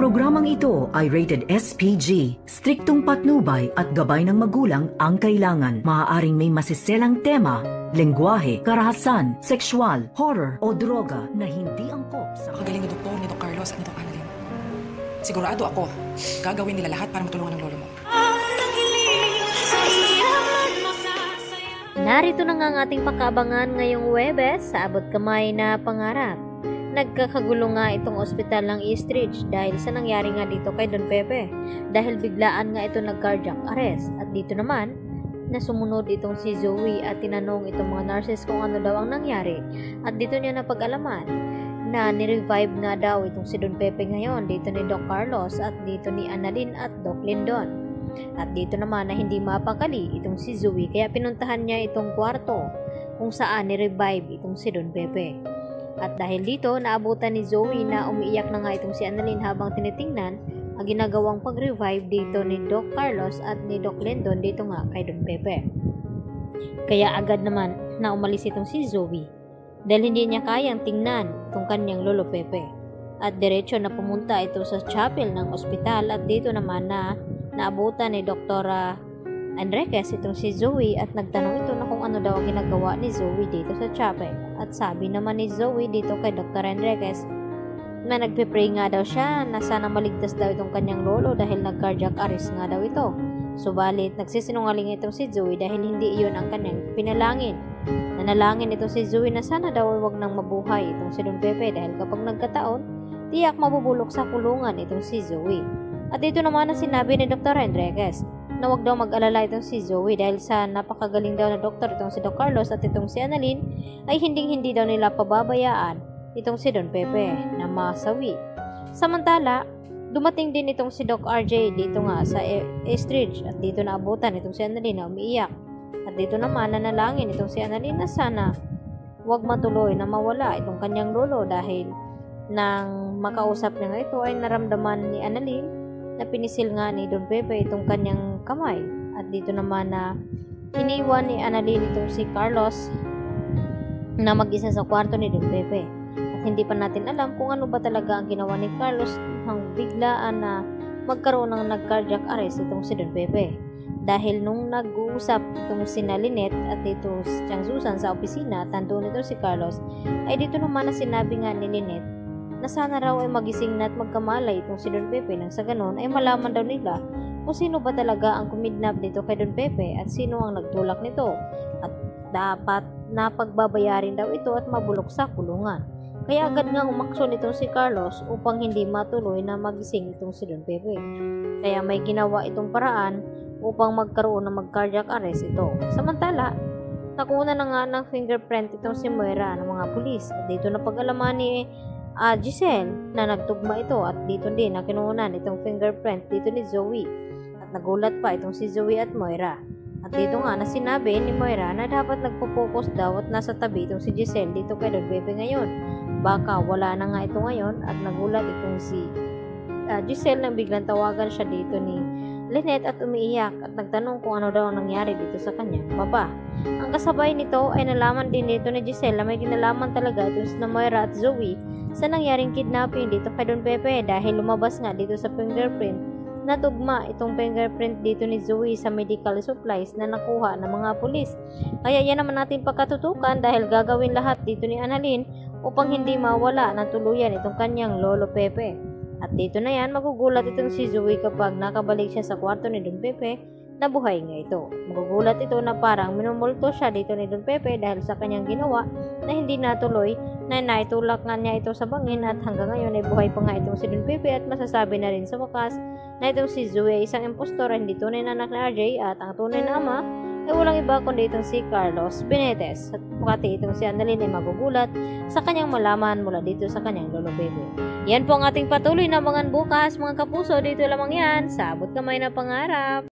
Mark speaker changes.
Speaker 1: programang ito ay rated SPG. Striktong patnubay at gabay ng magulang ang kailangan. Maaaring may masiselang tema, lengguwahe, karahasan, sexual, horror o droga na hindi angkop sa
Speaker 2: Kagaling ni Doktor, ni Doc Carlos at ni Doc Annalyn. Sigurado ako, gagawin nila lahat para matulungan ang lolo mo.
Speaker 3: Narito na nga ang ating pagkaabangan ngayong Huwebes sa abot kamay na pangarap. Nagkakagulo nga itong ospital ng East Ridge dahil sa nangyari nga dito kay Don Pepe. Dahil biglaan nga ito nag-cardiac arrest. At dito naman, nasumunod itong si Zoe at tinanong itong mga nurses kung ano daw ang nangyari. At dito niya napag-alaman na nirevive nga daw itong si Don Pepe ngayon dito ni Doc Carlos at dito ni Annalyn at Doc Lindon. At dito naman na hindi mapakali itong si Zoe kaya pinuntahan niya itong kwarto kung saan ni-revive itong si Don Pepe. At dahil dito, naabutan ni Zoe na umiiyak na nga itong si Annalyn habang tinitingnan ang ginagawang pag-revive dito ni Doc Carlos at ni Doc Lindon dito nga kay Don Pepe. Kaya agad naman na umalis itong si Zoe dahil hindi niya kayang tingnan itong kanyang lolo Pepe. At diretso na pumunta ito sa chapel ng ospital at dito naman na naabutan ni Dr. Enriquez itong si Zoe at nagtanong ito na kung ano daw ang ginagawa ni Zoe dito sa chapel. At sabi naman ni Zoe dito kay Dr. Enriquez na nagpe-pray nga daw siya na sana maligtas daw itong kanyang lolo dahil nag-cardiac arrest nga daw ito. Subalit nagsisinungaling itong si Zoe dahil hindi iyon ang kanyang pinalangin. Nanalangin itong si Zoe na sana daw wag nang mabuhay itong si Don Pepe dahil kapag nagkataon, tiyak mabubulok sa kulungan itong si Zoe. At dito naman na sinabi ni Dr. Enriquez na wag daw mag-alala itong si Zoe dahil sa napakagaling daw na doktor itong si Doc Carlos at itong si Annalyn ay hindi daw nila pababayaan itong si Don Pepe na masawi. Samantala, dumating din itong si Doc RJ dito nga sa East Ridge at dito naabutan itong si Annalyn na umiiyak. At dito naman nanalangin itong si Annalyn na sana wag matuloy na mawala itong kanyang lolo dahil nang makausap niya nga ito ay naramdaman ni Annalyn na pinisil nga ni Don Pepe itong kanyang kamay. At dito naman na iniwan ni Annalyn itong si Carlos na mag-isa sa kwarto ni Don Pepe. At hindi pa natin alam kung ano ba talaga ang ginawa ni Carlos nang biglaan na magkaroon ng nag-cardiac arrest itong si Don Pepe. Dahil nung nag-uusap itong si Lynette at dito siyang Susan sa opisina at nandun ito si Carlos, ay dito naman na sinabi nga ni Lynette na sana raw ay magising na at magkamalay itong si Don Pepe nang sa ganon ay malaman daw nila kung sino ba talaga ang kumidnap dito kay Don Pepe at sino ang nagtulak nito at dapat na pagbabayarin daw ito at mabulok sa kulungan. Kaya agad nga umaksyon itong si Carlos upang hindi matuloy na magising itong si Don Pepe. Kaya may ginawa itong paraan upang magkaroon ng mag-cardiac arrest ito. Samantala, nakuha na nga ng fingerprint itong si Moira ng mga pulis at dito na pag-alaman ni Giselle na nagtugma ito at dito din na kinuunan itong fingerprint dito ni Zoe at nagulat pa itong si Zoe at Moira. At dito nga na sinabi ni Moira na dapat nagpo-focus daw at nasa tabi itong si Giselle dito kay Don Pepe ngayon. Baka wala na nga ito ngayon at nagulat itong si Giselle nang biglang tawagan siya dito ni Lynette at umiiyak at nagtanong kung ano daw ang nangyari dito sa kanyang papa. Ang kasabay nito ay nalaman din dito ni Giselle na may kinalaman talaga ito na Moira at Zoe sa nangyaring kidnapping dito kay Don Pepe dahil lumabas nga dito sa fingerprint na tugma itong fingerprint dito ni Zoe sa medical supplies na nakuha ng mga pulis. Kaya yan naman natin pagkatutukan dahil gagawin lahat dito ni Annalyn upang hindi mawala ng tuluyan itong kanyang lolo Pepe. At dito na yan, magugulat itong si Zoe kapag nakabalik siya sa kwarto ni Don Pepe na buhay nga ito. Magugulat ito na parang minumulto siya dito ni Don Pepe dahil sa kanyang ginawa na hindi natuloy na naitulak nga niya ito sa bangin at hanggang ngayon ay buhay pa nga itong si Don Pepe at masasabi na rin sa wakas na itong si Zoe ay isang impostor at hindi tunay na anak ni RJ at ang tunay na ama ay walang iba kundi itong si Carlos Benitez at pati itong si Annalyn ay magugulat sa kanyang malaman mula dito sa kanyang lolo Pepe. Yan po ang ating patuloy na abangan bukas mga kapuso, dito lamang yan sa Abot Kamay na Pangarap.